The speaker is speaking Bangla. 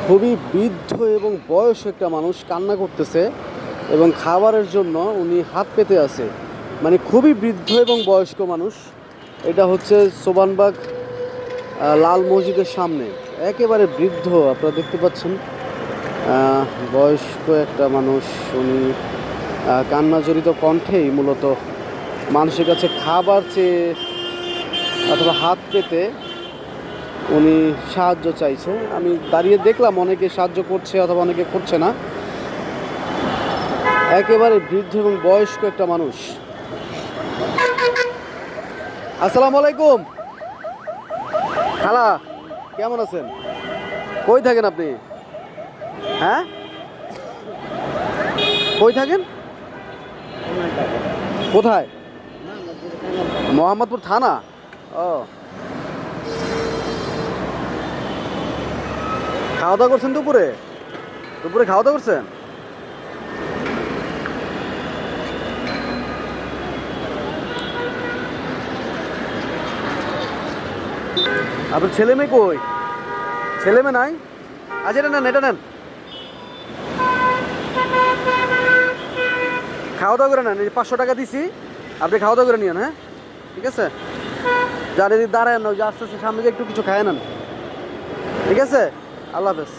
খুবই বৃদ্ধ এবং বয়স একটা মানুষ কান্না করতেছে এবং খাবারের জন্য উনি হাত পেতে আছে। মানে খুবই বৃদ্ধ এবং বয়স্ক মানুষ। এটা হচ্ছে সোবানবাগ লাল মসজিদের সামনে। একেবারে বৃদ্ধ, আপনারা দেখতে পাচ্ছেন। বয়স্ক একটা মানুষ, উনি কান্নাজড়িত কণ্ঠেই মূলত মানুষের কাছে খাবার চেয়ে অথবা হাত পেতে উনি সাহায্য চাইছে। আমি দাঁড়িয়ে দেখলাম অনেকে সাহায্য করছে অথবা অনেকে করছে না। একেবারে বৃদ্ধ এবং বয়স্ক একটা মানুষ। আসসালামু আলাইকুম খালা, কেমন আছেন? কই থাকেন আপনি? হ্যাঁ, কই থাকেন? কোথায়? মোহাম্মদপুর থানা। ও, খাওয়া দাওয়া করছেন দুপুরে? দুপুরে খাওয়া দাওয়া করছেন? আপনার ছেলে মেয়ে কই? ছেলে মেয়ে নাই? আচ্ছা, এটা নেন, এটা নেন, খাওয়া দাওয়া করে নেন। এই 500 টাকা দিছি, আপনি খাওয়া দাওয়া করে নিন। হ্যাঁ, ঠিক আছে। যার এদিকে দাঁড়ায় না, ওই যে আস্তে আস্তে সামনে যে একটু কিছু খায় নেন। ঠিক আছে, আল্লাহ হাফেজ।